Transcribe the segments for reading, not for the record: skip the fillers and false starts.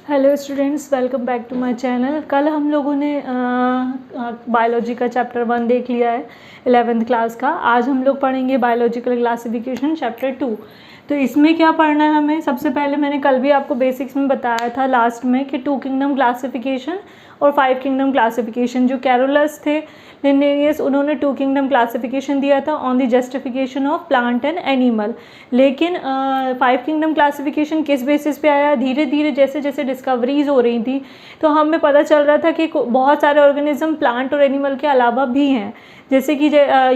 Hello students, welcome back to my channel. कल हम लोगों ने बायोलॉजी का चैप्टर 1 देख लिया है 11th क्लास का। आज हम लोग पढ़ेंगे बायोलॉजिकल क्लासिफिकेशन चैप्टर 2। तो इसमें क्या पढ़ना है हमें? सबसे पहले मैंने कल भी आपको बेसिक्स में बताया था लास्ट में कि 2 किंगडम क्लासिफिकेशन और 5 किंगडम क्लासिफिकेशन। जो कैरोलस थे लिन्नेरियस, उन्होंने 2 किंगडम क्लासिफिकेशन दिया था on the justification of plant and animal. लेकिन 5 किंगडम क्लासिफिकेशन किस बेसिस पे आया? धीरे धीरे जैसे जैसे डिस्कवरीज हो रही थी तो हमें पता चल रहा था कि बहुत सारे ऑर्गेनिज्म प्लांट और एनिमल के अलावा भी हैं, जैसे कि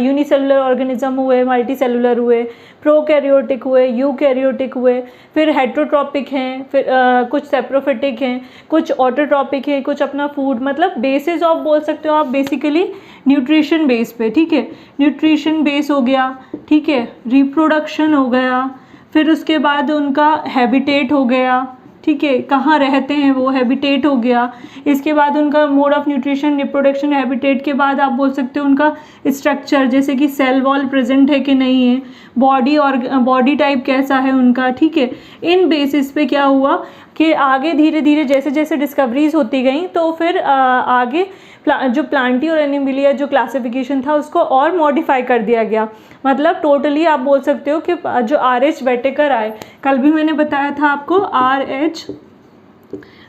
यूनिसेलुलर ऑर्गेनिज्म हुए, मल्टी सेलुलर हुए, प्रोकैरियोटिक हुए, यूकैरियोटिक हुए, फिर हेट्रोट्रॉपिक हैं, फिर कुछ सेप्रोफिटिक हैं, कुछ ऑटोट्रॉपिक हैं, कुछ अपना फूड, मतलब बेसिस ऑफ बोल सकते हो आप बेसिकली न्यूट्रिशन बेस पे। ठीक है, न्यूट्रिशन बेस हो गया, ठीक है, रिप्रोडक्शन हो गया, फिर उसके बाद उनका हैबिटेट हो गया, ठीक है, कहाँ रहते हैं वो, हैबिटेट हो गया। इसके बाद उनका mode of nutrition, reproduction, habitat के बाद आप बोल सकते हो उनका स्ट्रक्चर, जैसे कि सेल वॉल प्रेजेंट है कि नहीं है, बॉडी और बॉडी टाइप कैसा है उनका। ठीक है, इन बेसिस पे क्या हुआ कि आगे धीरे धीरे जैसे जैसे डिस्कवरीज होती गई तो फिर आगे जो प्लांटी और एनिमलिया जो क्लासिफिकेशन था उसको और मॉडिफाई कर दिया गया। मतलब टोटली आप बोल सकते हो कि जो R.H. व्हिटेकर आए, कल भी मैंने बताया था आपको R.H.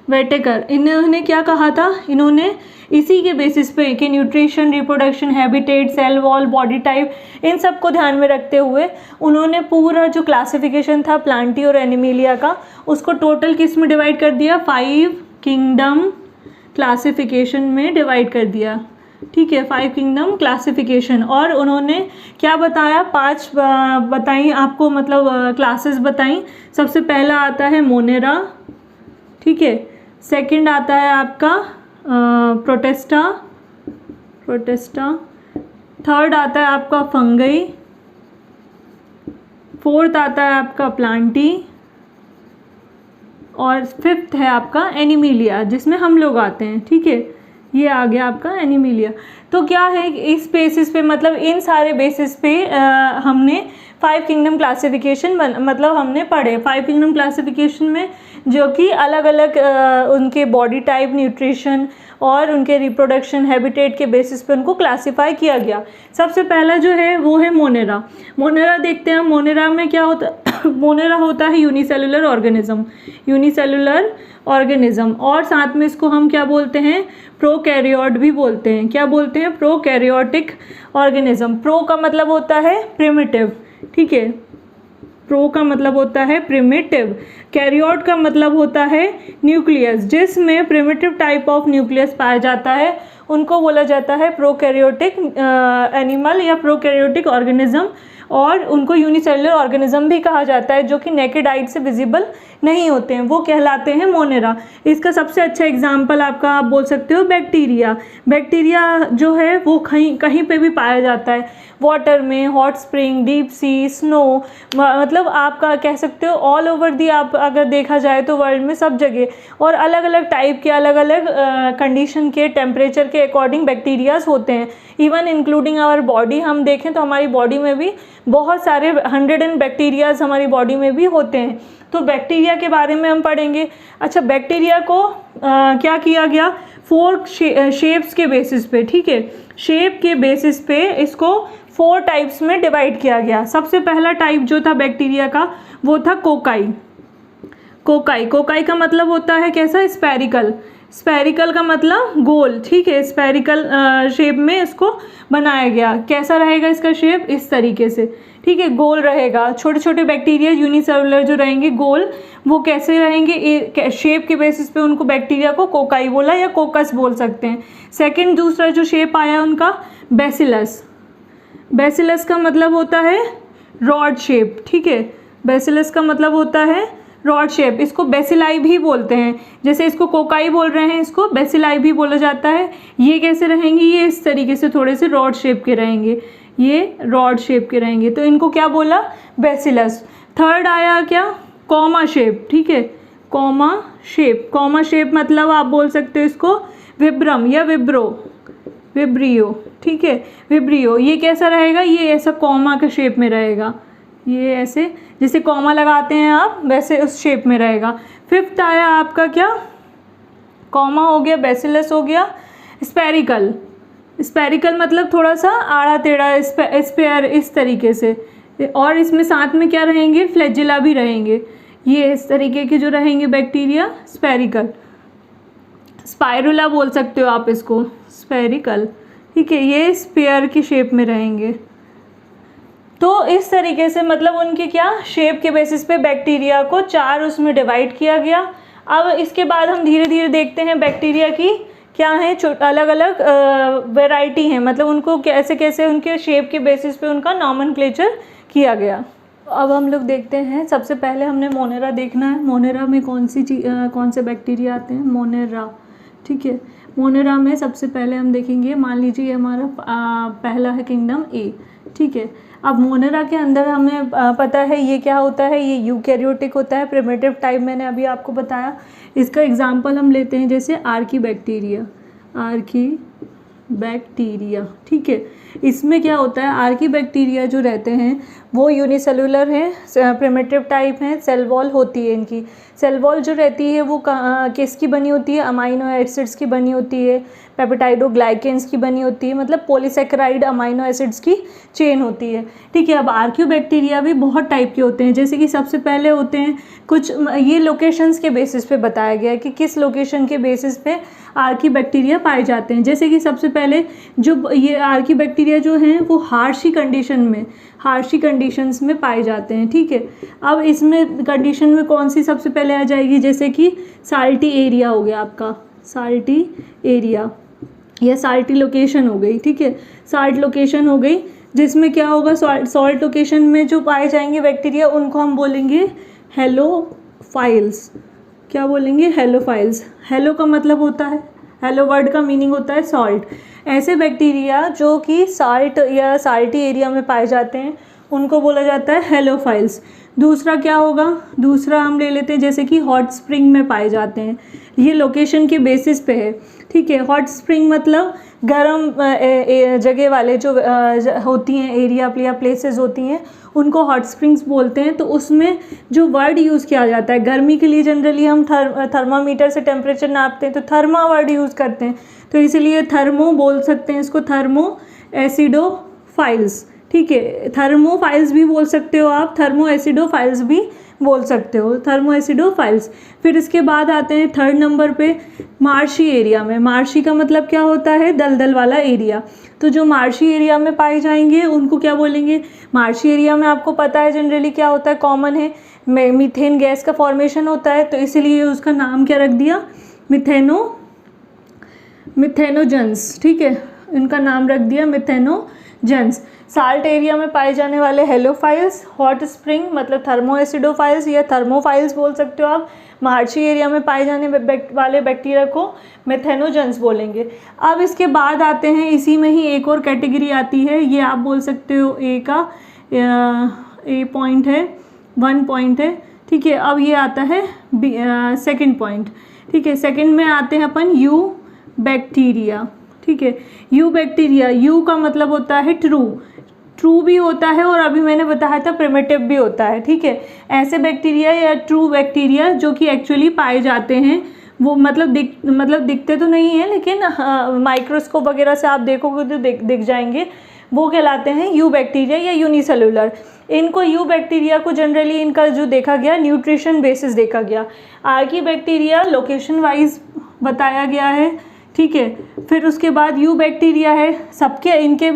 व्हिटेकर, इन्होंने क्या कहा था? इन्होंने इसी के बेसिस पे कि nutrition, reproduction, habitat, cell wall, body type, इन सब को ध्यान में रखते हुए उन्होंने पूरा जो क्लासिफिकेशन था प्लांटी और एनिमलिया का, उसको टोटल किस में डिवाइड कर दिया? 5 किंगडम क्लासिफिकेशन में डिवाइड कर दिया। ठीक है, 5 किंगडम क्लासिफिकेशन। और उन्होंने क्या बताया? 5 बताई आपको, मतलब क्लासेस बताई। सबसे पहला आता है मोनेरा, ठीक है, सेकंड आता है आपका प्रोटेस्टा, थर्ड आता है आपका फंगई, फोर्थ आता है आपका प्लांटी, और फिफ्थ है आपका एनिमलिया, जिसमें हम लोग आते हैं। ठीक है, ये आ गया आपका एनिमलिया। तो क्या है, इस बेसिस पे, मतलब इन सारे बेसिस पे हमने 5 किंगडम क्लासिफिकेशन मतलब हमने पढ़े 5 किंगडम क्लासिफिकेशन में, जो कि अलग अलग उनके बॉडी टाइप, न्यूट्रिशन और उनके रिप्रोडक्शन, हैबिटेट के बेसिस पे उनको क्लासिफाई किया गया। सबसे पहला जो है वो है मोनेरा। मोनेरा देखते हैं। मोनेरा में क्या होता है? मोनेरा होता है यूनिसेलुलर ऑर्गेनिज्म, और साथ में इसको हम क्या बोलते हैं? प्रोकैरियोट भी बोलते हैं। क्या बोलते हैं? Prokaryotic organism. प्रो का मतलब होता है प्रिमिटिव, ठीक है, प्रो का मतलब होता है प्रिमिटिव। कैरियोट का मतलब होता है न्यूक्लियस। जिसमें प्रिमिटिव टाइप ऑफ न्यूक्लियस पाया जाता है उनको बोला जाता है प्रोकैरियोटिक एनिमल या प्रोकैरियोटिक ऑर्गेनिज्म, और उनको यूनिसेलुलर ऑर्गेनिज्म भी कहा जाता है, जो कि नेकेड आइट से विजिबल नहीं होते हैं, वो कहलाते हैं मोनेरा। इसका सबसे अच्छा एग्जाम्पल आपका आप बोल सकते हो बैक्टीरिया। बैक्टीरिया जो है वो कहीं पे भी पाया जाता है, वाटर में, hot spring, deep sea, snow, मतलब आपका कह सकते हो ऑल ओवर दी, आप अगर देखा जाए तो वर्ल्ड में सब जगह, और अलग अलग टाइप के, अलग अलग कंडीशन के, टेम्परेचर के अकॉर्डिंग बैक्टीरियाज होते हैं। इवन इंक्लूडिंग आवर बॉडी, हम देखें तो हमारी बॉडी में भी बहुत सारे 100 बैक्टीरियाज हमारी बॉडी में भी होते हैं। तो बैक्टीरिया के बारे में हम पढ़ेंगे। अच्छा, बैक्टीरिया को क्या किया गया? 4 शेप्स के बेसिस पे, ठीक है, शेप के बेसिस पे इसको 4 टाइप्स में डिवाइड किया गया। सबसे पहला टाइप जो था बैक्टीरिया का वो था कोकाई। कोकाई का मतलब होता है कैसा? स्पेरिकल का मतलब गोल, ठीक है, स्पेरिकल शेप में इसको बनाया गया। कैसा रहेगा इसका शेप? इस तरीके से, ठीक है, गोल रहेगा। छोटे छोटे बैक्टीरिया यूनिसेलुलर जो रहेंगे गोल, वो कैसे रहेंगे? शेप के बेसिस पे उनको बैक्टीरिया को कोकाई बोला या कोकस बोल सकते हैं। सेकंड, दूसरा जो शेप आया उनका बेसिलस का मतलब होता है रॉड शेप, ठीक है, बेसिलस का मतलब होता है रॉड शेप। इसको बेसिलाई भी बोलते हैं, जैसे इसको कोकाई बोल रहे हैं, इसको बेसिलाई भी बोला जाता है। ये कैसे रहेंगे? ये इस तरीके से थोड़े से रॉड शेप के रहेंगे, ये रॉड शेप के रहेंगे, तो इनको क्या बोला? बेसिलस। थर्ड आया क्या? कॉमा शेप, ठीक है, कॉमा शेप मतलब आप बोल सकते हो इसको विब्रम या विब्रियो, ठीक है, विब्रियो। ये कैसा रहेगा? ये ऐसा कॉमा के शेप में रहेगा, ये ऐसे जैसे कॉमा लगाते हैं आप वैसे उस शेप में रहेगा। फिफ्थ आया आपका क्या, कॉमा हो गया, बैसिलस हो गया, स्पेरिकल, स्पेरिकल मतलब थोड़ा सा आड़ा टेढ़ा, स्पेयर इस तरीके से, और इसमें साथ में क्या रहेंगे, फ्लैजिला भी रहेंगे, ये इस तरीके के जो रहेंगे बैक्टीरिया स्पेरिकल। स्पाइरुला बोल सकते हो आप इसको, स्पेरिकल, ठीक है, ये स्पेयर की शेप में रहेंगे। तो इस तरीके से मतलब उनके क्या शेप के बेसिस पे बैक्टीरिया को 4 उसमें डिवाइड किया गया। अब इसके बाद हम धीरे धीरे देखते हैं बैक्टीरिया की क्या है, अलग अलग वैरायटी हैं, मतलब उनको कैसे कैसे उनके शेप के बेसिस पे उनका नॉमेनक्लेचर किया गया। अब हम लोग देखते हैं, सबसे पहले हमने मोनेरा देखना है। मोनेरा में कौन से बैक्टीरिया आते हैं, मोनेरा, ठीक है। मोनेरा में सबसे पहले हम देखेंगे, मान लीजिए ये हमारा पहला है किंगडम ए, ठीक है। अब मोनेरा के अंदर हमें पता है ये क्या होता है, ये यूकैरियोटिक होता है, प्रिमिटिव टाइप मैंने अभी आपको बताया। इसका एग्जांपल हम लेते हैं जैसे आर्कीबैक्टीरिया, आर्कीबैक्टीरिया, ठीक है। इसमें क्या होता है, आर्कीबैक्टीरिया जो रहते हैं वो यूनिसेलुलर हैं, प्रिमिटिव टाइप हैं, सेल वॉल होती है इनकी। सेल वॉल जो रहती है वो किसकी बनी होती है, अमाइनो एसिड्स की बनी होती है, पेप्टाइडोग्लाइकेन्स की बनी होती है, मतलब पॉलीसेकेराइड अमाइनो एसिड्स की चेन होती है, ठीक है। अब आर्कियोबैक्टीरिया भी बहुत टाइप के होते हैं, जैसे कि सबसे पहले होते हैं कुछ, ये लोकेशंस के बेसिस पे बताया गया है कि किस लोकेशन के बेसिस पे आर्कियोबैक्टीरिया पाए जाते हैं। जैसे कि सबसे पहले जो ये आर्कियोबैक्टीरिया जो हैं वो हार्शी कंडीशंस में पाए जाते हैं, ठीक है। अब इसमें कंडीशन में कौन सी सबसे पहले आ जाएगी, जैसे कि साल्टी एरिया हो गया आपका, साल्टी एरिया या साल्टी लोकेशन हो गई, ठीक है, साल्ट लोकेशन हो गई, जिसमें क्या होगा, सॉल्ट लोकेशन में जो पाए जाएंगे बैक्टीरिया उनको हम बोलेंगे हेलोफाइल्स। क्या बोलेंगे, हेलोफाइल्स। हेलो का मतलब होता है, हेलो वर्ड का मीनिंग होता है सॉल्ट। ऐसे बैक्टीरिया जो कि साल्ट या साल्टी एरिया में पाए जाते हैं उनको बोला जाता है हेलोफाइल्स। दूसरा क्या होगा, दूसरा हम ले लेते हैं जैसे कि हॉट स्प्रिंग में पाए जाते हैं, ये लोकेशन के बेसिस पे है, ठीक है। हॉट स्प्रिंग मतलब गर्म जगह वाले जो होती हैं, एरिया या प्लेसेस होती हैं उनको हॉट स्प्रिंग्स बोलते हैं। तो उसमें जो वर्ड यूज़ किया जाता है, गर्मी के लिए जनरली हम थर्मामीटर से टेम्परेचर नापते हैं तो थर्मा वर्ड यूज़ करते हैं, तो इसीलिए थर्मो बोल सकते हैं इसको, थर्मो एसिडोफाइल्स, ठीक है। थर्मोफाइल्स भी बोल सकते हो आप, थर्मो एसिडोफाइल्स भी बोल सकते हो, थर्मो एसिडोफाइल्स। फिर इसके बाद आते हैं 3rd नंबर पे मार्शी एरिया में। मार्शी का मतलब क्या होता है, दलदल वाला एरिया। तो जो मार्शी एरिया में पाए जाएंगे उनको क्या बोलेंगे, मार्शी एरिया में आपको पता है जनरली क्या होता है, कॉमन है, मीथेन गैस का फॉर्मेशन होता है, तो इसीलिए उसका नाम क्या रख दिया, मिथेनोजेंस, ठीक है, इनका नाम रख दिया मिथेनोजेंस। साल्ट एरिया में पाए जाने वाले हेलोफाइल्स, हॉट स्प्रिंग मतलब थर्मो एसिडोफाइल्स या थर्मोफाइल्स बोल सकते हो आप। मार्शी एरिया में पाए जाने वाले बैक्टीरिया को मिथेनोजेंस बोलेंगे। अब इसके बाद आते हैं, इसी में ही एक और कैटेगरी आती है, ये आप बोल सकते हो ए का ए पॉइंट है, 1 पॉइंट है, ठीक है। अब ये आता है 2nd पॉइंट, ठीक है। सेकंड में आते हैं अपन यू बैक्टीरिया, ठीक है। यू बैक्टीरिया, यू का मतलब होता है ट्रू भी होता है और अभी मैंने बताया था प्रिमिटिव भी होता है, ठीक है। ऐसे बैक्टीरिया या ट्रू बैक्टीरिया जो कि एक्चुअली पाए जाते हैं, वो मतलब दिखते तो नहीं है लेकिन माइक्रोस्कोप वगैरह से आप देखोगे तो दिख जाएंगे, वो कहलाते हैं यू बैक्टीरिया या यूनिसेलुलर। इनको यू बैक्टीरिया को जनरली इनका जो देखा गया न्यूट्रिशन बेसिस देखा गया। आर्की बैक्टीरिया लोकेशन वाइज बताया गया है, ठीक है। फिर उसके बाद यू बैक्टीरिया है, सबके इनके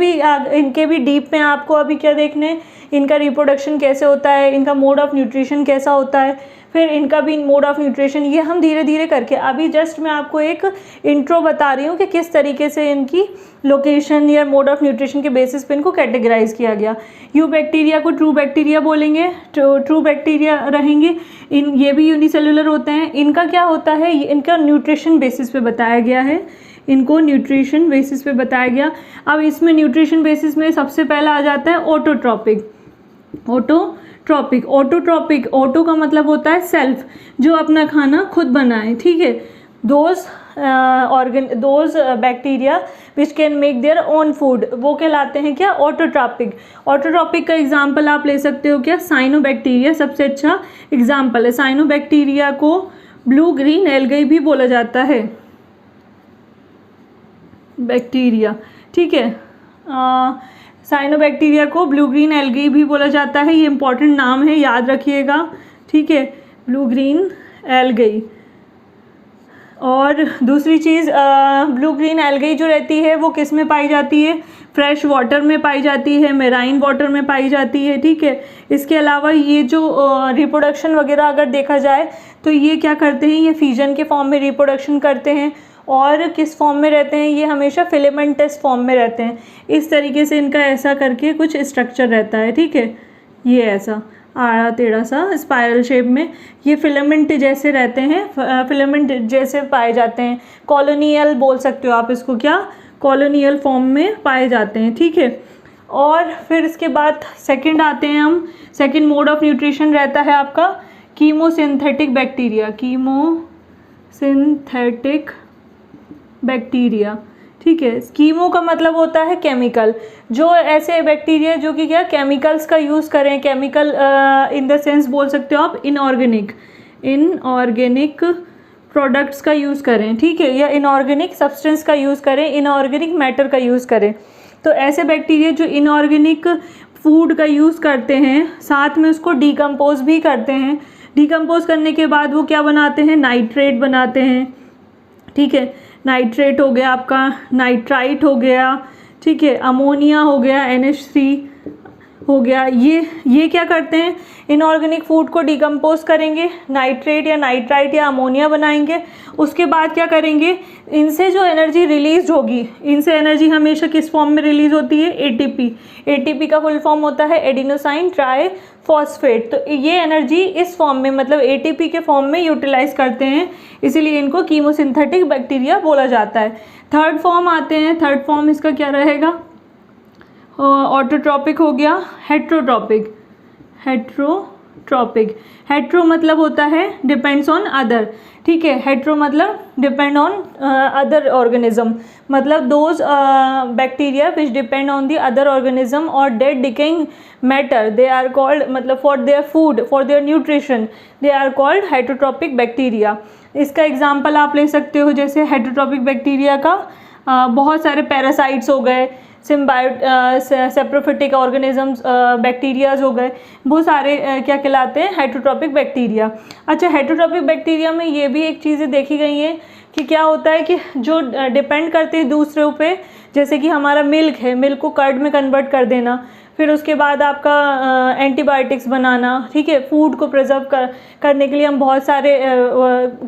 भी डीप में आपको अभी क्या देखने, इनका रिप्रोडक्शन कैसे होता है, इनका मोड ऑफ न्यूट्रिशन कैसा होता है, फिर इनका भी मोड ऑफ न्यूट्रिशन, ये हम धीरे धीरे करके, अभी जस्ट मैं आपको एक इंट्रो बता रही हूँ कि किस तरीके से इनकी लोकेशन या मोड ऑफ न्यूट्रिशन के बेसिस पे इनको कैटेगराइज किया गया। यू बैक्टीरिया को ट्रू बैक्टीरिया बोलेंगे, ट्रू बैक्टीरिया रहेंगे, ये भी यूनिसेलुलर होते हैं। इनका क्या होता है, इनका न्यूट्रिशन बेसिस पे बताया गया है, इनको न्यूट्रिशन बेसिस पे बताया गया। अब इसमें न्यूट्रिशन बेसिस में सबसे पहला आ जाता है ऑटोट्रॉपिक। ऑटो का मतलब होता है सेल्फ, जो अपना खाना खुद बनाए, ठीक है। Those bacteria which can make their own food, वो कहलाते हैं क्या, ऑटोट्रॉपिक का एग्जाम्पल आप ले सकते हो क्या, साइनोबैक्टीरिया सबसे अच्छा एग्जाम्पल है। साइनोबैक्टीरिया को ब्लू ग्रीन एल्गी भी बोला जाता है, बैक्टीरिया, ठीक है। साइनोबैक्टीरिया को ब्लू ग्रीन एल्गी भी बोला जाता है, ये इंपॉर्टेंट नाम है, याद रखिएगा, ठीक है, ब्लू ग्रीन एल्गी। और दूसरी चीज़, ब्लू ग्रीन एल्गी जो रहती है वो किस में पाई जाती है? फ्रेश वाटर में पाई जाती है, मेराइन वाटर में पाई जाती है, ठीक है। इसके अलावा ये जो रिप्रोडक्शन वगैरह अगर देखा जाए तो ये क्या करते हैं, ये फिजन के फॉर्म में रिप्रोडक्शन करते हैं। और किस फॉर्म में रहते हैं? ये हमेशा फिलामेंटस फॉर्म में रहते हैं। इस तरीके से इनका ऐसा करके कुछ स्ट्रक्चर रहता है, ठीक है, ये ऐसा आड़ा टेढ़ा सा स्पाइरल शेप में ये फिलामेंट जैसे रहते हैं, फिलामेंट जैसे पाए जाते हैं। कॉलोनियल बोल सकते हो आप इसको, क्या कॉलोनियल फॉर्म में पाए जाते हैं, ठीक है। और फिर इसके बाद सेकंड आते हैं हम, सेकंड मोड ऑफ न्यूट्रिशन रहता है आपका कीमोसिंथेटिक बैक्टीरिया, कीमोसिंथेटिक बैक्टीरिया, ठीक है। कीमो का मतलब होता है केमिकल, जो ऐसे बैक्टीरिया जो कि क्या केमिकल्स का यूज़ करें, केमिकल इन द सेंस बोल सकते हो आप इनऑर्गेनिक प्रोडक्ट्स का यूज़ करें, ठीक है, या इनऑर्गेनिक सब्सटेंस का यूज़ करें, इनऑर्गेनिक मैटर का यूज़ करें। तो ऐसे बैक्टीरिया जो इनऑर्गेनिक फूड का यूज़ करते हैं, साथ में उसको डिकम्पोज भी करते हैं। डिकम्पोज करने के बाद वो क्या बनाते हैं? नाइट्रेट बनाते हैं, ठीक है। नाइट्रेट हो गया आपका, नाइट्राइट हो गया, ठीक है, अमोनिया हो गया, NH3 हो गया। ये क्या करते हैं? इनऑर्गेनिक फूड को डिकम्पोज करेंगे, नाइट्रेट या नाइट्राइट या अमोनिया बनाएंगे। उसके बाद क्या करेंगे? इनसे जो एनर्जी रिलीज होगी, इनसे एनर्जी हमेशा किस फॉर्म में रिलीज होती है? ATP। ATP का फुल फॉर्म होता है एडिनोसाइन ट्राई फॉस्फेट। तो ये एनर्जी इस फॉर्म में, मतलब ATP के फॉर्म में यूटिलाइज करते हैं, इसीलिए इनको कीमोसिंथेटिक बैक्टीरिया बोला जाता है। थर्ड फॉर्म आते हैं, थर्ड फॉर्म इसका क्या रहेगा? ऑटोट्रॉपिक हो गया, हेट्रोट्रॉपिक। हेट्रो मतलब होता है डिपेंड्स ऑन अदर, ठीक है। हेट्रो मतलब डिपेंड ऑन अदर ऑर्गेनिज्म, मतलब those bacteria which depend on the other organism और dead decaying matter, they are called, मतलब for their food, for their nutrition, they are called heterotrophic bacteria. इसका example आप ले सकते हो, जैसे हेट्रोट्रॉपिक बैक्टीरिया का बहुत सारे पैरासाइट्स हो गए, सिम्बायोट सेप्रोफिटिक ऑर्गेनिजम्स बैक्टीरियाज हो गए, बहुत सारे क्या कहलाते हैं? Heterotrophic bacteria. अच्छा, हेट्रोट्रॉपिक बैक्टीरिया में ये भी एक चीज़ें देखी गई हैं कि क्या होता है कि जो डिपेंड करते हैं दूसरों पे, जैसे कि हमारा मिल्क है, मिल्क को कर्ड में कन्वर्ट कर देना, फिर उसके बाद आपका एंटीबायोटिक्स बनाना, ठीक है। फूड को प्रिजर्व करने के लिए हम बहुत सारे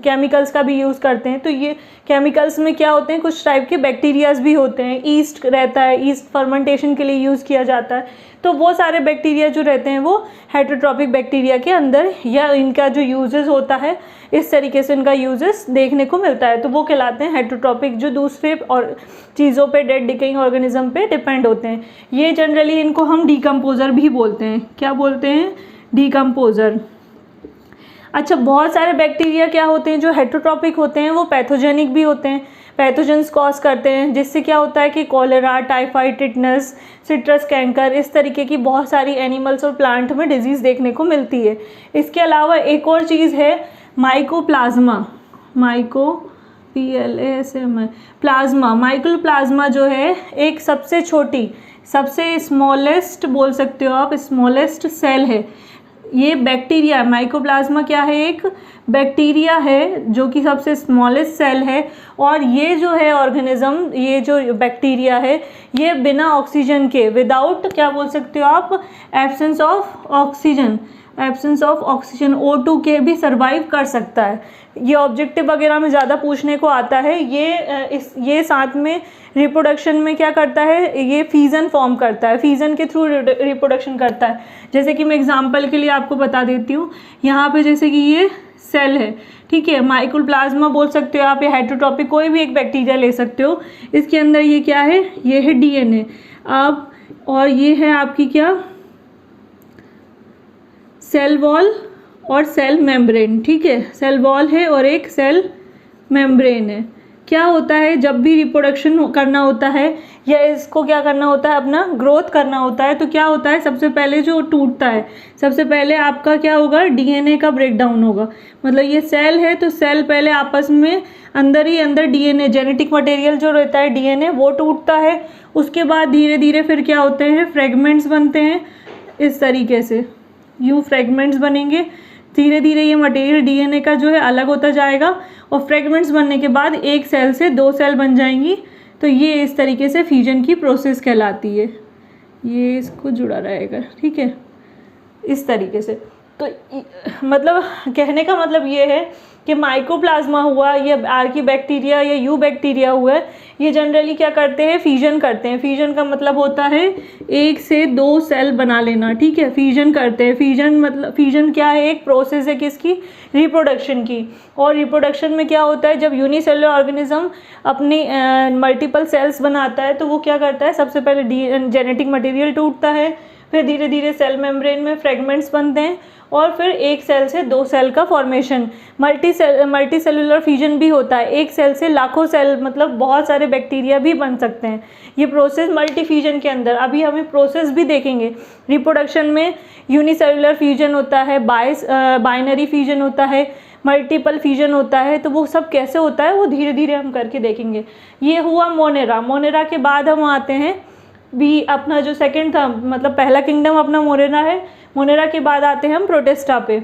केमिकल्स का भी यूज़ करते हैं। तो ये केमिकल्स में क्या होते हैं? कुछ टाइप के बैक्टीरियाज भी होते हैं। ईस्ट रहता है, ईस्ट फर्मेंटेशन के लिए यूज़ किया जाता है। तो वो सारे बैक्टीरिया जो रहते हैं वो हेट्रोट्रॉपिक बैक्टीरिया के अंदर, या इनका जो यूजेस होता है इस तरीके से इनका यूजेस देखने को मिलता है, तो वो कहलाते हैं हेट्रोट्रॉपिक, जो दूसरे और चीज़ों पे, डेड डिकेइंग ऑर्गेनिज्म पे डिपेंड होते हैं। ये जनरली इनको हम डिकम्पोजर भी बोलते हैं। क्या बोलते हैं? डिकम्पोजर। अच्छा, बहुत सारे बैक्टीरिया क्या होते हैं जो हेट्रोट्रॉपिक होते हैं, वो पैथोजेनिक भी होते हैं, पैथोजेंस कॉज करते हैं, जिससे क्या होता है कि cholera, typhoid, tetanus, citrus canker, इस तरीके की बहुत सारी एनिमल्स और प्लांट में डिजीज़ देखने को मिलती है। इसके अलावा एक और चीज़ है माइकोप्लाज्मा, माइकोप्लाज्मा जो है एक सबसे छोटी, सबसे स्मॉलेस्ट बोल सकते हो आप, स्मॉलेस्ट सेल है। ये बैक्टीरिया, माइकोप्लाज्मा क्या है? एक बैक्टीरिया है जो कि सबसे स्मॉलेस्ट सेल है। और ये जो है ऑर्गेनिज्म, ये जो बैक्टीरिया है, ये बिना ऑक्सीजन के, विदाउट, क्या बोल सकते हो आप, एब्सेंस ऑफ ऑक्सीजन, O2 के भी सर्वाइव कर सकता है। ये ऑब्जेक्टिव वगैरह में ज़्यादा पूछने को आता है। ये साथ में रिप्रोडक्शन में क्या करता है? ये फीजन फॉर्म करता है, फीजन के थ्रू रिप्रोडक्शन करता है। जैसे कि मैं एग्जांपल के लिए आपको बता देती हूँ, यहाँ पे जैसे कि ये सेल है, ठीक है, माइकोप्लाज्मा बोल सकते हो आप, या हेट्रोट्रॉपिक, कोई भी एक बैक्टीरिया ले सकते हो। इसके अंदर ये क्या है? ये है DNA। अब और ये है आपकी क्या? सेल वॉल और सेल मेम्ब्रेन, ठीक है, सेल वॉल है और एक सेल मेम्ब्रेन है। क्या होता है जब भी रिप्रोडक्शन करना होता है या इसको क्या करना होता है, अपना ग्रोथ करना होता है, तो क्या होता है सबसे पहले जो टूटता है, सबसे पहले आपका क्या होगा, डीएनए का ब्रेकडाउन होगा। मतलब ये सेल है तो सेल पहले आपस में अंदर ही अंदर डीएनए, जेनेटिक मटेरियल जो रहता है डीएनए, वो टूटता है। उसके बाद धीरे धीरे फिर क्या होते हैं, फ्रेगमेंट्स बनते हैं इस तरीके से, यूँ फ्रेगमेंट्स बनेंगे। धीरे धीरे ये मटेरियल डीएनए का जो है अलग होता जाएगा और फ्रेगमेंट्स बनने के बाद एक सेल से दो सेल बन जाएंगी। तो ये इस तरीके से फिजन की प्रोसेस कहलाती है। ये इसको जुड़ा रहेगा, ठीक है, इस तरीके से। तो मतलब कहने का मतलब ये है कि माइकोप्लाज्मा हुआ या आर्कीबैक्टीरिया या यू बैक्टीरिया हुआ है, ये जनरली क्या करते हैं, फिजन करते हैं। फिजन का मतलब होता है एक से दो सेल बना लेना, ठीक है, फिजन करते हैं। फिजन मतलब, फिजन क्या है, एक प्रोसेस है किसकी, रिप्रोडक्शन की। और रिप्रोडक्शन में क्या होता है, जब यूनिसेलुलर ऑर्गेनिज्म अपनी मल्टीपल सेल्स बनाता है तो वो क्या करता है, सबसे पहले जेनेटिक मटेरियल टूटता है, फिर धीरे धीरे सेल मेम्ब्रेन में फ्रेगमेंट्स बनते हैं और फिर एक सेल से दो सेल का फॉर्मेशन, मल्टी सेलुलर फिजन भी होता है। एक सेल से लाखों सेल, मतलब बहुत सारे बैक्टीरिया भी बन सकते हैं। ये प्रोसेस मल्टी फिजन के अंदर, अभी हमें प्रोसेस भी देखेंगे। रिप्रोडक्शन में यूनिसेलुलर फिजन होता है, बाइनरी फिजन होता है, मल्टीपल फिजन होता है। तो वो सब कैसे होता है वो धीरे धीरे हम करके देखेंगे। ये हुआ मोनेरा। मोनेरा के बाद हम आते हैं भी, अपना जो सेकंड था, मतलब पहला किंगडम अपना मोनेरा है। मोनेरा के बाद आते हैं हम प्रोटिस्टा पे।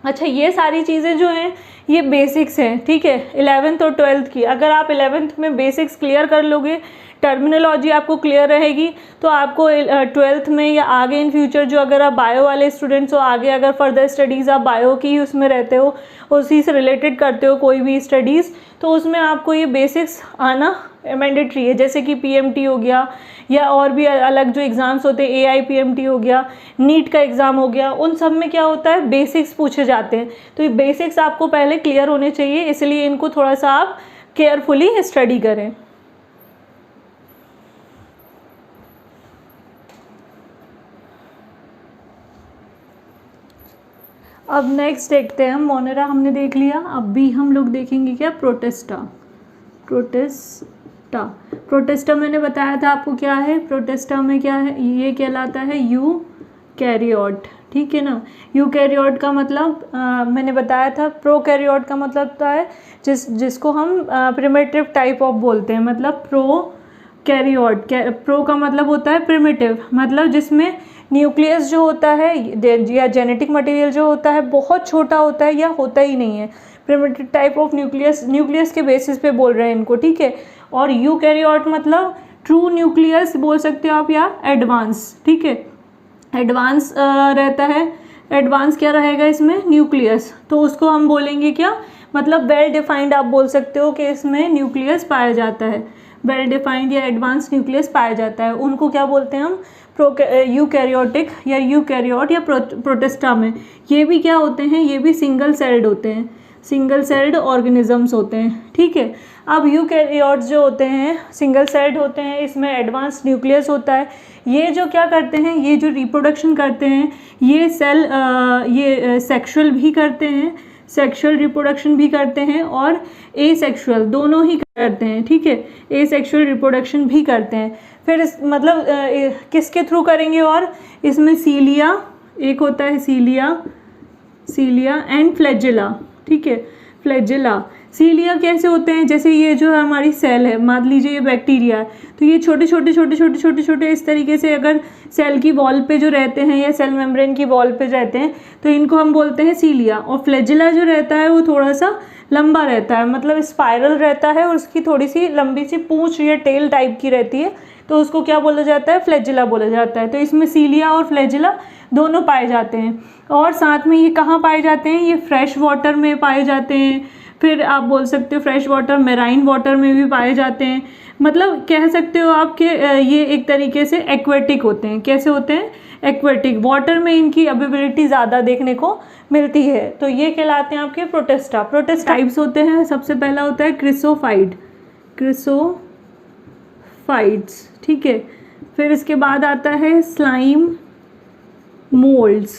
अच्छा, ये सारी चीज़ें जो हैं ये बेसिक्स हैं, ठीक है, 11th और 12th की। अगर आप 11th में बेसिक्स क्लियर कर लोगे, टर्मिनोलॉजी आपको क्लियर रहेगी, तो आपको 12th में या आगे इन फ्यूचर, जो अगर आप बायो वाले स्टूडेंट्स हो, आगे अगर फर्दर स्टडीज़ आप बायो की उसमें रहते हो, उसी से रिलेटेड करते हो कोई भी स्टडीज़, तो उसमें आपको ये बेसिक्स आना मैंडेटरी है। जैसे कि पीएमटी हो गया या और भी अलग जो एग्ज़ाम्स होते हैं, AIPMT हो गया, नीट का एग्ज़ाम हो गया, उन सब में क्या होता है, बेसिक्स पूछे जाते हैं। तो ये बेसिक्स आपको पहले क्लियर होने चाहिए, इसलिए इनको थोड़ा सा आप केयरफुली स्टडी करें। अब नेक्स्ट देखते हैं हम, मोनेरा हमने देख लिया। अब भी हम लोग देखेंगे क्या, प्रोटिस्टा। प्रोटिस्टा मैंने बताया था आपको क्या है, प्रोटिस्टा में क्या है, ये कहलाता है यूकैरियोट, ठीक है ना। यूकैरियोट का मतलब मैंने बताया था, प्रोकैरियोट का मतलब होता है जिसको हम प्रिमिटिव टाइप ऑफ बोलते हैं, मतलब प्रोकैरियोट। प्रो का मतलब होता है प्रिमिटिव, मतलब जिसमें न्यूक्लियस जो होता है या जेनेटिक मटेरियल जो होता है बहुत छोटा होता है या होता ही नहीं है। प्रिमिटिव टाइप ऑफ न्यूक्लियस के बेसिस पे बोल रहे हैं इनको, ठीक है। और यूकैरियोट मतलब ट्रू न्यूक्लियस बोल सकते हो आप, या एडवांस, ठीक है, एडवांस रहता है। एडवांस क्या रहेगा इसमें, न्यूक्लियस, तो उसको हम बोलेंगे क्या, मतलब वेल डिफाइंड आप बोल सकते हो कि इसमें न्यूक्लियस पाया जाता है, वेल डिफाइंड या एडवांस न्यूक्लियस पाया जाता है। उनको क्या बोलते हैं हम, यूकैरियोटिक या यूकैरियोट या प्रोटिस्टा में। ये भी क्या होते हैं, ये भी सिंगल सेल्ड होते हैं, सिंगल सेल्ड ऑर्गेनिजम्स होते हैं, ठीक है। अब यूकैरियोट्स जो होते हैं सिंगल सेल्ड होते हैं, इसमें एडवांस न्यूक्लियस होता है। ये जो क्या करते हैं, ये जो रिप्रोडक्शन करते हैं, ये सेल ये सेक्सुअल भी करते हैं, सेक्सुअल रिप्रोडक्शन भी करते हैं और एसेक्सुअल दोनों ही करते हैं, ठीक है, एसेक्सुअल रिप्रोडक्शन भी करते हैं। फिर मतलब किसके थ्रू करेंगे, और इसमें सीलिया एक होता है, सीलिया एंड फ्लैजिला, ठीक है, फ्लैजिला। सीलिया कैसे होते हैं, जैसे ये जो हमारी सेल है, मान लीजिए ये बैक्टीरिया है, तो ये छोटे छोटे इस तरीके से अगर सेल की वॉल पे जो रहते हैं या सेल मेम्ब्रेन की वॉल पे रहते हैं, तो इनको हम बोलते हैं सीलिया। और फ्लैजिला जो रहता है वो थोड़ा सा लंबा रहता है, मतलब स्पाइरल रहता है और उसकी थोड़ी सी लंबी सी पूंछ या टेल टाइप की रहती है, तो उसको क्या बोला जाता है, फ्लैजिला बोला जाता है। तो इसमें सीलिया और फ्लैजिला दोनों पाए जाते हैं। और साथ में ये कहाँ पाए जाते हैं, ये फ्रेश वाटर में पाए जाते हैं, फिर आप बोल सकते हो फ्रेश वाटर, मेराइन वाटर में भी पाए जाते हैं। मतलब कह सकते हो आप कि ये एक तरीके से एक्वेटिक होते हैं। कैसे होते हैं, एक्वेटिक, वाटर में इनकी अवेबिलिटी ज़्यादा देखने को मिलती है। तो ये कहलाते हैं आपके प्रोटिस्टा। टाइप्स होते हैं, सबसे पहला होता है क्रिसोफाइड्स, ठीक है। फिर इसके बाद आता है स्लाइम मोल्ड्स,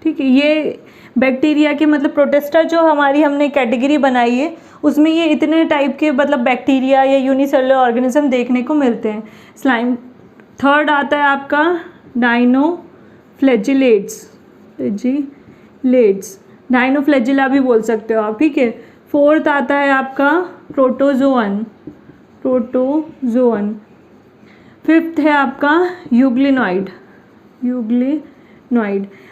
ठीक है। ये बैक्टीरिया के मतलब प्रोटिस्टा जो हमारी हमने कैटेगरी बनाई है उसमें ये इतने टाइप के मतलब बैक्टीरिया या यूनिसेलुलर ऑर्गेनिज्म देखने को मिलते हैं। स्लाइम। थर्ड आता है आपका डाइनोफ्लैजिलेट्स, डाइनोफ्लैजिला भी बोल सकते हो आप, ठीक है। फोर्थ आता है आपका प्रोटोजोअन। फिफ्थ है आपका यूग्लिनॉइड।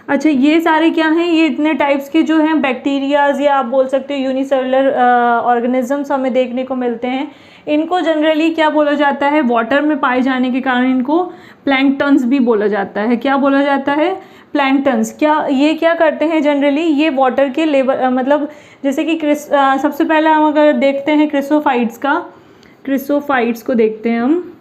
अच्छा, ये सारे क्या हैं, ये इतने टाइप्स के जो हैं बैक्टीरियाज या आप बोल सकते हो यूनिसेलुलर ऑर्गेनिजम्स हमें देखने को मिलते हैं। इनको जनरली क्या बोला जाता है, वाटर में पाए जाने के कारण इनको प्लैंकटन्स भी बोला जाता है। क्या बोला जाता है, प्लैंकटन्स। ये क्या करते हैं जनरली, ये वाटर के लेवल मतलब जैसे कि सबसे पहले हम अगर देखते हैं क्रिसोफाइट्स को देखते हैं हम,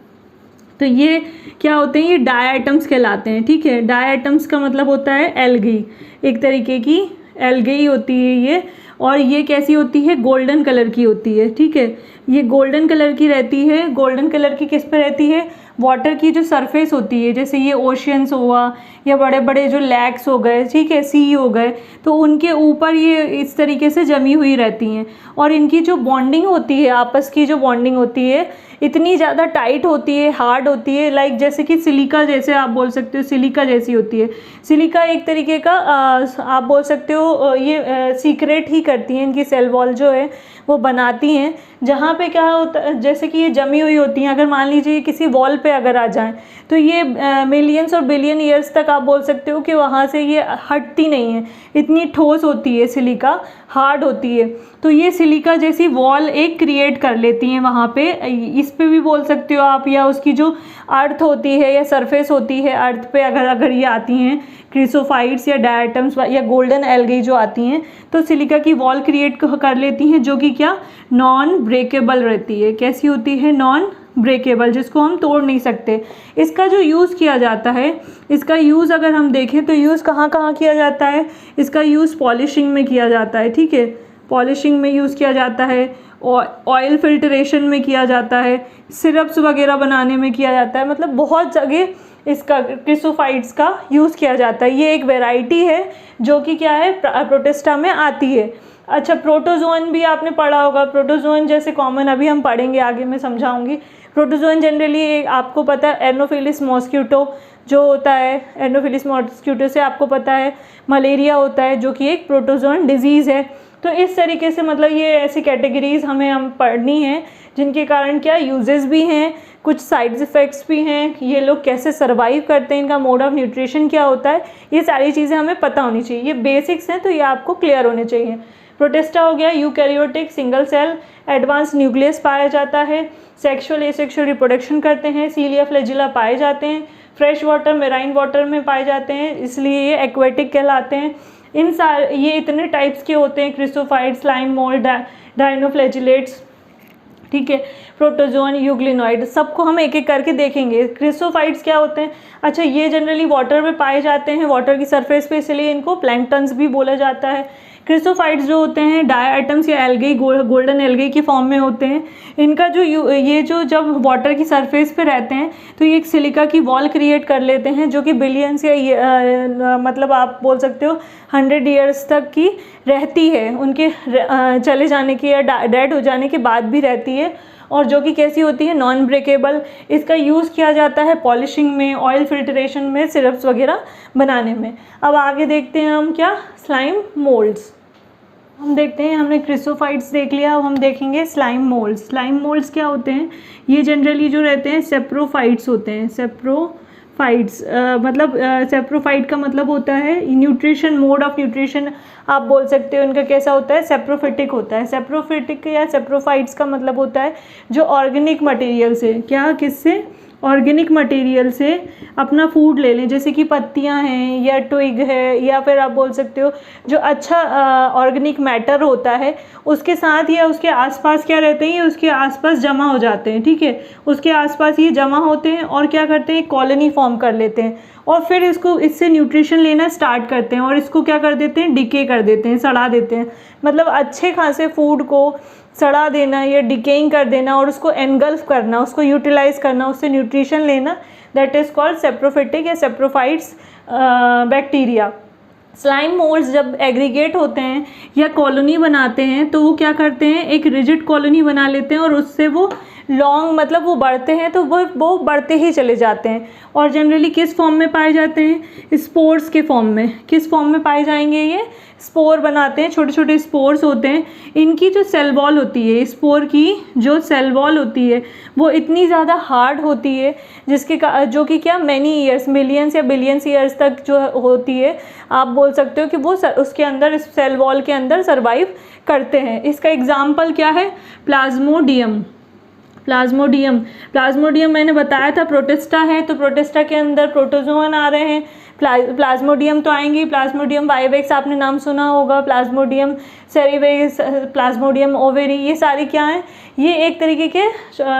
तो ये क्या होते हैं, ये डायटम्स कहलाते हैं, ठीक है। डायटम्स का मतलब होता है एल्गी, एक तरीके की एल्गी होती है ये, और ये कैसी होती है, गोल्डन कलर की होती है, ठीक है। ये गोल्डन कलर की रहती है। गोल्डन कलर की किस पे रहती है, वाटर की जो सरफेस होती है, जैसे ये ओशियंस हुआ या बड़े बड़े जो लैक्स हो गए, ठीक है, सी हो गए, तो उनके ऊपर ये इस तरीके से जमी हुई रहती हैं। और इनकी जो बॉन्डिंग होती है, आपस की जो बॉन्डिंग होती है इतनी ज़्यादा टाइट होती है, हार्ड होती है, लाइक जैसे कि सिलिका, जैसे आप बोल सकते हो सिलिका जैसी होती है। सिलिका एक तरीके का आप बोल सकते हो ये सीक्रेट ही करती हैं, इनकी सेल वॉल जो है वो बनाती हैं, जहाँ पे क्या होता है, जैसे कि ये जमी हुई होती हैं। अगर मान लीजिए किसी वॉल पे अगर आ जाएं तो ये मिलियंस और बिलियन ईयर्स तक आप बोल सकते हो कि वहाँ से ये हटती नहीं है, इतनी ठोस होती है सिलिका, हार्ड होती है। तो ये सिलिका जैसी वॉल एक क्रिएट कर लेती हैं वहाँ पे, इस पे भी बोल सकते हो आप, या उसकी जो अर्थ होती है या सरफेस होती है अर्थ पे अगर ये आती हैं क्रिसोफाइट्स या डायटम्स या गोल्डन एल्गी जो आती हैं, तो सिलिका की वॉल क्रिएट कर लेती हैं, जो कि क्या नॉन ब्रेकेबल रहती है। कैसी होती है, नॉन ब्रेकेबल, जिसको हम तोड़ नहीं सकते। इसका जो यूज़ किया जाता है, इसका यूज़ अगर हम देखें तो यूज़ कहाँ कहाँ किया जाता है, इसका यूज़ पॉलिशिंग में किया जाता है, ठीक है, पॉलिशिंग में यूज़ किया जाता है, ऑयल फिल्ट्रेशन में किया जाता है, सिरप्स वगैरह बनाने में किया जाता है, मतलब बहुत जगह इसका क्रिसोफाइट्स का यूज़ किया जाता है। ये एक वैरायटी है जो कि क्या है, प्रोटिस्टा में आती है। अच्छा, प्रोटोजोन भी आपने पढ़ा होगा। प्रोटोजोन जैसे कॉमन अभी हम पढ़ेंगे, आगे मैं समझाऊंगी। प्रोटोजोन जनरली आपको पता है एनोफिलिस मॉस्किटो जो होता है, एनोफिलिस मॉस्किटो से आपको पता है मलेरिया होता है, जो कि एक प्रोटोजोन डिजीज़ है। तो इस तरीके से मतलब ये ऐसी कैटेगरीज हम पढ़नी है जिनके कारण क्या यूजेस भी हैं, कुछ साइड इफ़ेक्ट्स भी हैं, ये लोग कैसे सर्वाइव करते हैं, इनका मोड ऑफ न्यूट्रिशन क्या होता है, ये सारी चीज़ें हमें पता होनी चाहिए। ये बेसिक्स हैं तो ये आपको क्लियर होने चाहिए। प्रोटिस्टा हो गया eukaryotic, single cell, advance nucleus पाया जाता है, सेक्सुअल एसेक्सुअल रिप्रोडक्शन करते हैं, सीलिया फ्लैजिला पाए जाते हैं, फ्रेश वाटर मेराइन वाटर में पाए जाते हैं, इसलिए ये एक्वेटिक कहलाते हैं। ये इतने टाइप्स के होते हैं, क्रिसोफाइट्स, स्लाइम मोल्ड, डाइनोफ्लैजिलेट्स, ठीक है, प्रोटोजोन, यूग्लिनॉइड, सबको हम एक एक करके देखेंगे। क्रिसोफाइट्स क्या होते हैं, अच्छा ये जनरली वाटर में पाए जाते हैं, वाटर की सरफेस पे, इसलिए इनको प्लैंकटन्स भी बोला जाता है। क्रिसोफाइट्स जो होते हैं डायटम्स या एल्गी, गोल्डन एल्गी की फॉर्म में होते हैं। इनका जो ये जो जब वाटर की सरफेस पे रहते हैं तो ये एक सिलिका की वॉल क्रिएट कर लेते हैं, जो कि बिलियंस या मतलब आप बोल सकते हो 100 ईयर्स तक की रहती है, उनके चले जाने की या डेड हो जाने के बाद भी रहती है, और जो कि कैसी होती है, नॉन ब्रेकेबल। इसका यूज़ किया जाता है पॉलिशिंग में, ऑयल फिल्ट्रेशन में, सिरप्स वगैरह बनाने में। अब आगे देखते हैं हम क्या, स्लाइम मोल्ड्स। हम देखते हैं, हमने क्रिसोफाइट्स देख लिया, अब हम देखेंगे स्लाइम मोल्ड्स। स्लाइम मोल्ड्स क्या होते हैं, ये जनरली जो रहते हैं सेप्रोफाइट्स होते हैं। सेप्रोफाइट्स मतलब सेप्रोफाइट का मतलब होता है न्यूट्रिशन, मोड ऑफ न्यूट्रिशन आप बोल सकते हो इनका कैसा होता है, सेप्रोफिटिक होता है। सेप्रोफिटिक या सेप्रोफाइट्स का मतलब होता है जो ऑर्गेनिक मटेरियल से, क्या किससे, ऑर्गेनिक मटेरियल से अपना फूड ले लें, जैसे कि पत्तियां हैं या ट्विग है, या फिर आप बोल सकते हो जो अच्छा ऑर्गेनिक मैटर होता है उसके साथ या उसके आसपास क्या रहते हैं, ये उसके आसपास जमा हो जाते हैं, ठीक है, उसके आसपास ये जमा होते हैं और क्या करते हैं, कॉलोनी फॉर्म कर लेते हैं, और फिर इससे न्यूट्रिशन लेना स्टार्ट करते हैं, और इसको क्या कर देते हैं, डिके कर देते हैं, सड़ा देते हैं। मतलब अच्छे खासे फूड को सड़ा देना या डिकेइंग कर देना और उसको एनगल्फ करना, उसको यूटिलाइज करना, उससे न्यूट्रिशन लेना, दैट इज़ कॉल्ड सेप्रोफिटिक या सेप्रोफाइट्स बैक्टीरिया। स्लाइम मोल्ड्स जब एग्रीगेट होते हैं या कॉलोनी बनाते हैं तो वो क्या करते हैं, एक रिजिड कॉलोनी बना लेते हैं और उससे वो लॉन्ग मतलब वो बढ़ते हैं तो वो बढ़ते ही चले जाते हैं। और जनरली किस फॉर्म में पाए जाते हैं, स्पोर्स के फॉर्म में। किस फॉर्म में पाए जाएंगे, ये स्पोर बनाते हैं, छोटे छोटे स्पोर्स होते हैं। इनकी जो सेल वॉल होती है, स्पोर की जो सेल वॉल होती है वो इतनी ज़्यादा हार्ड होती है जिसके जो कि क्या मैनी ईयर्स, मिलियंस या बिलियंस ईयर्स तक जो होती है, आप बोल सकते हो कि वो उसके अंदर, सेल वॉल के अंदर सर्वाइव करते हैं। इसका एग्जाम्पल क्या है, प्लाज्मोडियम। प्लाज्मोडियम मैंने बताया था प्रोटिस्टा है, तो प्रोटिस्टा के अंदर प्रोटोजोअन आ रहे हैं, प्लाज्मोडियम तो आएंगे। प्लाज्मोडियम वाइवेक्स आपने नाम सुना होगा, प्लाज्मोडियम सेरिवेक्स, प्लाज्मोडियम ओवेरी, ये सारी क्या हैं, ये एक तरीके के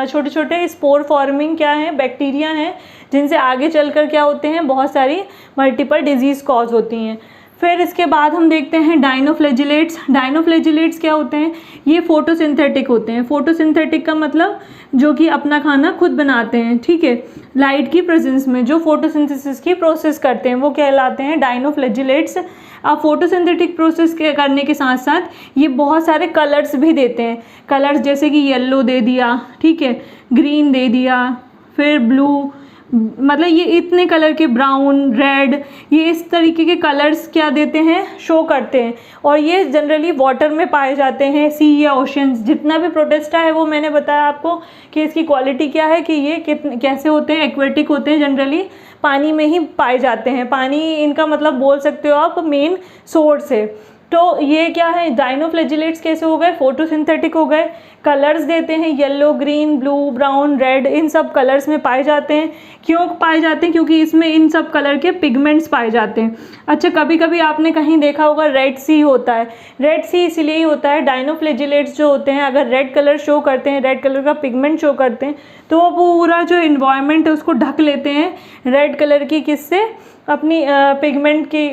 छोटे छोटे स्पोर फॉर्मिंग क्या हैं, बैक्टीरिया हैं, जिनसे आगे चलकर क्या होते हैं, बहुत सारी मल्टीपल डिजीज़ कॉज होती हैं। फिर इसके बाद हम देखते हैं डाइनोफ्लैजिलेट्स। डाइनोफ्लैजिलेट्स क्या होते हैं, ये फोटोसिंथेटिक होते हैं। फोटोसिंथेटिक का मतलब जो कि अपना खाना खुद बनाते हैं, ठीक है, लाइट की प्रेजेंस में जो फोटोसिंथेसिस की प्रोसेस करते हैं वो कहलाते हैं डाइनोफ्लैजिलेट्स। अब फोटोसिंथेटिक प्रोसेस के करने के साथ साथ ये बहुत सारे कलर्स भी देते हैं। कलर्स जैसे कि येलो दे दिया, ठीक है, ग्रीन दे दिया, फिर ब्लू, मतलब ये इतने कलर के, ब्राउन, रेड, ये इस तरीके के कलर्स क्या देते हैं, शो करते हैं। और ये जनरली वाटर में पाए जाते हैं, सी या ओशंस। जितना भी प्रोटिस्टा है वो मैंने बताया आपको कि इसकी क्वालिटी क्या है, कि ये कैसे होते हैं, एक्वेटिक होते हैं, जनरली पानी में ही पाए जाते हैं। पानी इनका मतलब बोल सकते हो आप मेन सोर्स है। तो ये क्या है, डाइनोफ्लैजिलेट्स कैसे हो गए, फोटोसिंथेटिक हो गए, कलर्स देते हैं, yellow, green, blue, brown, red, इन सब कलर्स में पाए जाते हैं। क्यों पाए जाते हैं, क्योंकि इसमें इन सब कलर के पिगमेंट्स पाए जाते हैं। अच्छा, कभी कभी आपने कहीं देखा होगा रेड सी होता है, रेड सी इसलिए ही होता है, डाइनोफ्लैजिलेट्स जो होते हैं अगर रेड कलर शो करते हैं, रेड कलर का पिगमेंट शो करते हैं, तो वो पूरा जो इन्वायरमेंट है उसको ढक लेते हैं रेड कलर की, किससे, अपनी पिगमेंट की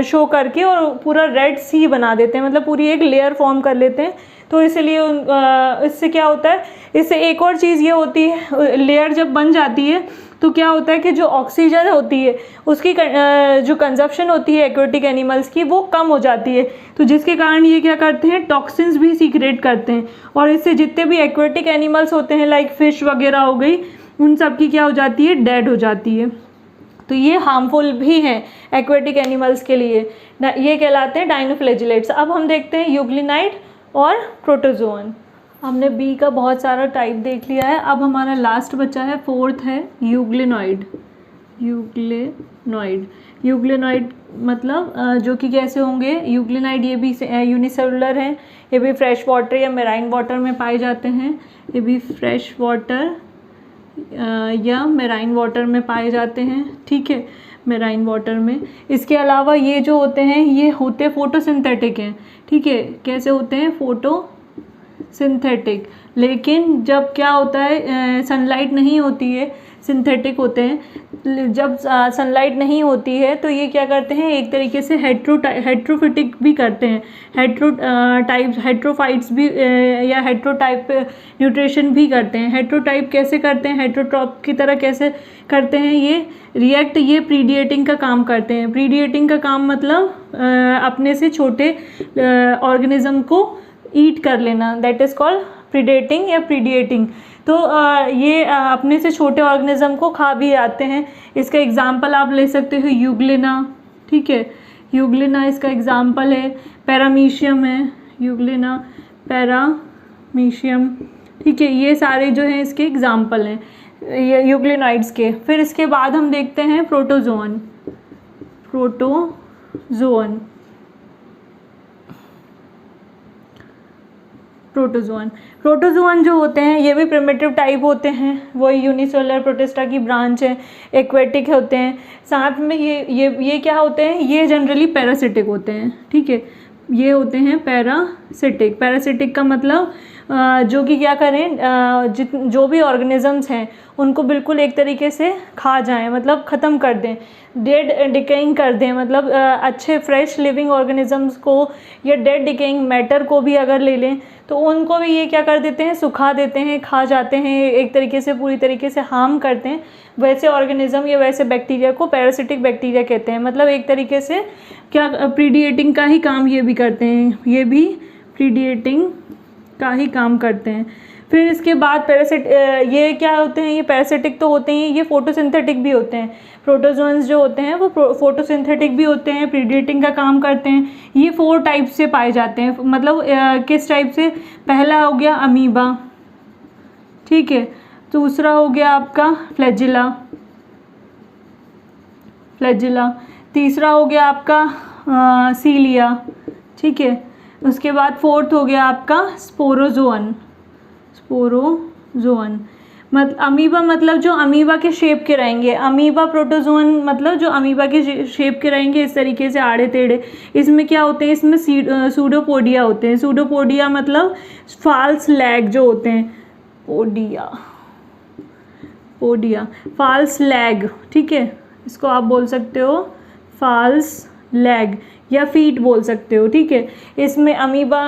शो करके, और पूरा रेड सी बना देते हैं, मतलब पूरी एक लेयर फॉर्म कर लेते हैं। तो इसलिए इससे क्या होता है, इससे एक और चीज़ ये होती है, लेयर जब बन जाती है तो क्या होता है कि जो ऑक्सीजन होती है उसकी जो कंजप्शन होती है एक्वेटिक एनिमल्स की, वो कम हो जाती है। तो जिसके कारण ये क्या करते हैं, टॉक्सिन्स भी सीक्रेट करते हैं, और इससे जितने भी एक्वेटिक एनिमल्स होते हैं लाइक फिश वगैरह हो गई, उन सब की क्या हो जाती है, डेड हो जाती है। तो ये हार्मफुल भी हैं एक्वेटिक एनिमल्स के लिए, ये कहलाते हैं डाइनोफ्लैजिलेट्स। अब हम देखते हैं यूग्लिनाइड और प्रोटोजोअन। हमने बी का बहुत सारा टाइप देख लिया है, अब हमारा लास्ट बचा है, फोर्थ है यूग्लिनॉइड। यूग्लिनॉइड मतलब जो कि कैसे होंगे, यूग्लिनाइड ये भी यूनिसेलुलर हैं, ये भी फ्रेश वाटर या मेराइन वाटर में पाए जाते हैं, ये भी फ्रेश वाटर या मेराइन वाटर में पाए जाते हैं, ठीक है, मेराइन वाटर में। इसके अलावा ये जो होते हैं ये होते फोटोसिंथेटिक हैं, ठीक है, कैसे होते हैं, फोटोसिंथेटिक। लेकिन जब क्या होता है, सनलाइट नहीं होती है, सिंथेटिक होते हैं। जब सनलाइट नहीं होती है तो ये क्या करते हैं, एक तरीके से हेट्रोफिटिक भी करते हैं, हेट्रोफाइट्स भी या हेट्रोटाइप न्यूट्रिशन भी करते हैं। हेट्रोटाइप कैसे करते हैं, हेट्रोट्रॉप की तरह कैसे करते हैं, ये रिएक्ट, ये प्रीडिएटिंग का काम करते हैं। प्रीडिएटिंग का काम मतलब अपने से छोटे ऑर्गेनिज्म को ईट कर लेना, दैट इज़ कॉल्ड प्रीडेटिंग या प्रीडिएटिंग। तो ये अपने से छोटे ऑर्गेनिज्म को खा भी आते हैं। इसका एग्जांपल आप ले सकते हो यूग्लिना, ठीक है, यूग्लिना इसका एग्जांपल है। पैरामीशियम है, यूग्लिना, पैरामीशियम, ठीक है, ये सारे जो हैं इसके एग्जांपल हैं ये यूग्लिनाइड्स के। फिर इसके बाद हम देखते हैं प्रोटोजोअन। प्रोटोजोअन जो होते हैं ये भी प्रिमिटिव टाइप होते हैं, वही यूनिसेलुलर प्रोटिस्टा की ब्रांच है, एक्वेटिक होते हैं। साथ में ये क्या होते हैं, ये जनरली पैरासिटिक होते हैं, ठीक है, ये होते हैं पैरासिटिक। पैरासिटिक का मतलब जो कि क्या करें, जो भी ऑर्गेनिजम्स हैं उनको बिल्कुल एक तरीके से खा जाएं, मतलब ख़त्म कर दें, डेड डिकेइंग कर दें, मतलब अच्छे फ्रेश लिविंग ऑर्गेनिजम्स को या डेड डिकेइंग मैटर को भी अगर ले लें तो उनको भी ये क्या कर देते हैं, सुखा देते हैं, खा जाते हैं, एक तरीके से पूरी तरीके से हार्म करते हैं। वैसे ऑर्गेनिज्म या वैसे बैक्टीरिया को पैरासिटिक बैक्टीरिया कहते हैं। मतलब एक तरीके से क्या प्रीडिएटिंग का ही काम ये भी करते हैं, ये भी प्रीडिएटिंग का ही काम करते हैं। फिर इसके बाद ये क्या होते हैं, ये पैरासिटिक तो होते हैं, ये फोटोसिंथेटिक भी होते हैं। प्रोटोजोन्स जो होते हैं वो फोटोसिंथेटिक भी होते हैं, प्रीडिएटिंग का काम करते हैं। ये 4 टाइप से पाए जाते हैं। मतलब किस टाइप से, पहला हो गया अमीबा, ठीक है, दूसरा हो गया आपका फ्लैजिला, तीसरा हो गया आपका सीलिया, ठीक है, उसके बाद 4th हो गया आपका स्पोरोजोअन। अमीबा मतलब जो अमीबा के शेप के रहेंगे, अमीबा प्रोटोजोअन मतलब जो अमीबा के शेप के रहेंगे, इस तरीके से आड़े टेढ़े। इसमें क्या होते हैं, इसमें सूडोपोडिया होते हैं। सूडोपोडिया मतलब फाल्स लैग जो होते हैं, पोडिया फाल्स लैग, ठीक है, इसको आप बोल सकते हो फाल्स लैग या फीट बोल सकते हो, ठीक है। इसमें अमीबा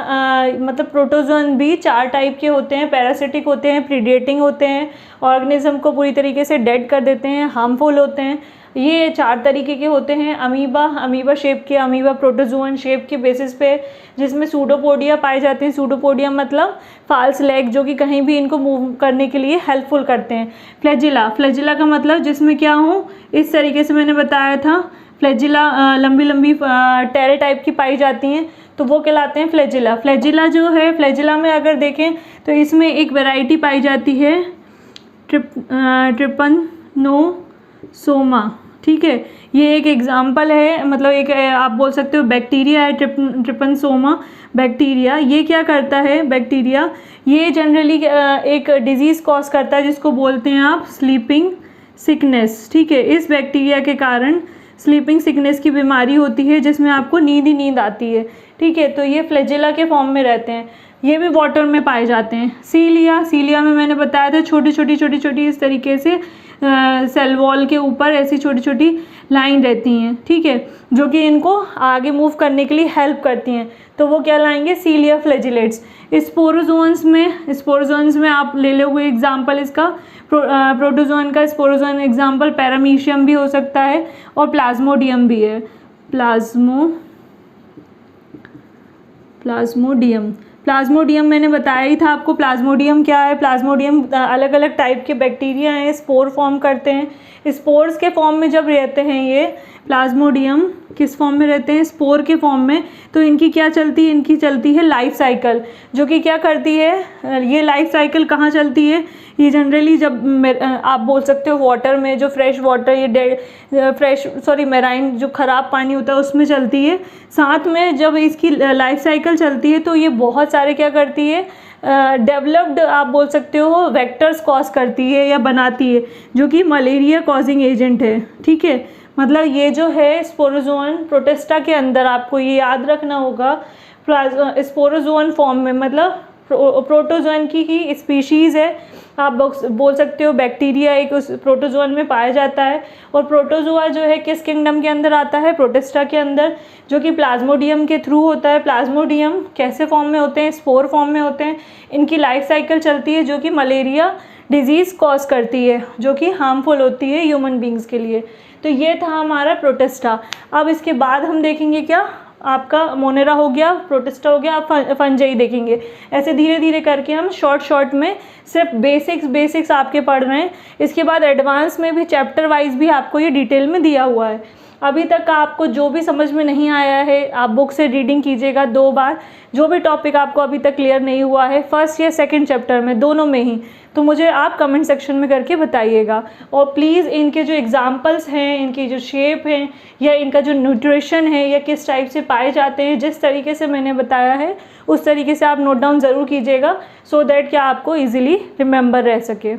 मतलब प्रोटोजोन भी 4 टाइप के होते हैं, पैरासिटिक होते हैं, प्रीडिएटिंग होते हैं, ऑर्गेनिज्म को पूरी तरीके से डेड कर देते हैं, हार्मफुल होते हैं। ये 4 तरीके के होते हैं। अमीबा शेप के, अमीबा प्रोटोजोन शेप के बेसिस पे, जिसमें सूडोपोडिया पाए जाते हैं। सूडोपोडिया मतलब फाल्स लेग, जो कि कहीं भी इनको मूव करने के लिए हेल्पफुल करते हैं। फ्लैजिला का मतलब जिसमें क्या हो, इस तरीके से मैंने बताया था, फ्लैजिला लंबी लंबी टेरे टाइप की पाई जाती हैं, तो वो कहलाते हैं फ्लैजिला। फ्लैजिला में अगर देखें तो इसमें एक वैरायटी पाई जाती है ट्रिपनोसोमा, ठीक है। ये एक एग्जाम्पल है, मतलब एक आप बोल सकते हो बैक्टीरिया है, ट्रिपनोसोमा बैक्टीरिया। ये क्या करता है बैक्टीरिया, ये जनरली एक डिजीज़ कॉज करता है जिसको बोलते हैं आप स्लीपिंग सिकनेस, ठीक है। इस बैक्टीरिया के कारण स्लीपिंग सिकनेस की बीमारी होती है, जिसमें आपको नींद ही नींद आती है, ठीक है। तो ये फ्लैजिला के फॉर्म में रहते हैं, ये भी वाटर में पाए जाते हैं। सीलिया में मैंने बताया था छोटी छोटी इस तरीके से सेल वॉल के ऊपर ऐसी छोटी छोटी लाइन रहती हैं, ठीक है, जो कि इनको आगे मूव करने के लिए हेल्प करती हैं, तो वो क्या लाएंगे, सीलिया फ्लैजिलेट्स। स्पोरोजोन्स में आप ले लो हुए एग्जाम्पल इसका, प्रोटोजोन का स्पोरोजोन एग्जाम्पल पैरामीशियम भी हो सकता है और प्लाज्मोडियम भी है। प्लाज्मोडियम मैंने बताया ही था आपको। प्लाज्मोडियम क्या है, प्लाज्मोडियम अलग अलग टाइप के बैक्टीरिया हैं, स्पोर फॉर्म करते हैं। स्पोर्स के फॉर्म में जब रहते हैं ये प्लाज्मोडियम, किस फॉर्म में रहते हैं, स्पोर के फॉर्म में, तो इनकी क्या चलती है, इनकी चलती है लाइफ साइकिल, जो कि क्या करती है, ये लाइफ साइकिल कहाँ चलती है, ये जनरली जब आप बोल सकते हो वाटर में, जो फ्रेश वाटर, ये मेराइन जो ख़राब पानी होता है उसमें चलती है। साथ में जब इसकी लाइफ साइकिल चलती है तो ये बहुत सारे क्या करती है, डेवलप्ड आप बोल सकते हो वेक्टर्स कॉज करती है या बनाती है, जो कि मलेरिया कॉजिंग एजेंट है, ठीक है। मतलब ये जो है स्पोरोजोन प्रोटिस्टा के अंदर, आपको ये याद रखना होगा, स्पोरोजोन फॉर्म में, मतलब प्रोटोजोन की ही स्पीशीज़ है, आप बोल सकते हो बैक्टीरिया एक उस प्रोटोजोन में पाया जाता है। और प्रोटोजोआ जो है किस किंगडम के अंदर आता है, प्रोटिस्टा के अंदर, जो कि प्लाज्मोडियम के थ्रू होता है। प्लाज्मोडियम कैसे फॉर्म में होते हैं, स्पोर फॉर्म में होते हैं। इनकी लाइफ साइकिल चलती है, जो कि मलेरिया डिजीज़ कॉज करती है, जो कि हार्मफुल होती है ह्यूमन बींग्स के लिए। तो ये था हमारा प्रोटिस्टा। अब इसके बाद हम देखेंगे क्या, आपका मोनेरा हो गया, प्रोटिस्टा हो गया, आप फंजाई देखेंगे। ऐसे धीरे धीरे करके हम शॉर्ट में सिर्फ बेसिक्स आपके पढ़ रहे हैं। इसके बाद एडवांस में भी चैप्टर वाइज भी आपको ये डिटेल में दिया हुआ है। अभी तक आपको जो भी समझ में नहीं आया है, आप बुक से रीडिंग कीजिएगा 2 बार। जो भी टॉपिक आपको अभी तक क्लियर नहीं हुआ है फर्स्ट या सेकंड चैप्टर में, दोनों में ही, तो मुझे आप कमेंट सेक्शन में करके बताइएगा। और प्लीज़ इनके जो एग्जांपल्स हैं, इनकी जो शेप है या इनका जो न्यूट्रिशन है या किस टाइप से पाए जाते हैं, जिस तरीके से मैंने बताया है उस तरीके से आप नोट डाउन ज़रूर कीजिएगा, सो दैट कि आपको ईजिली रिमेंबर रह सके।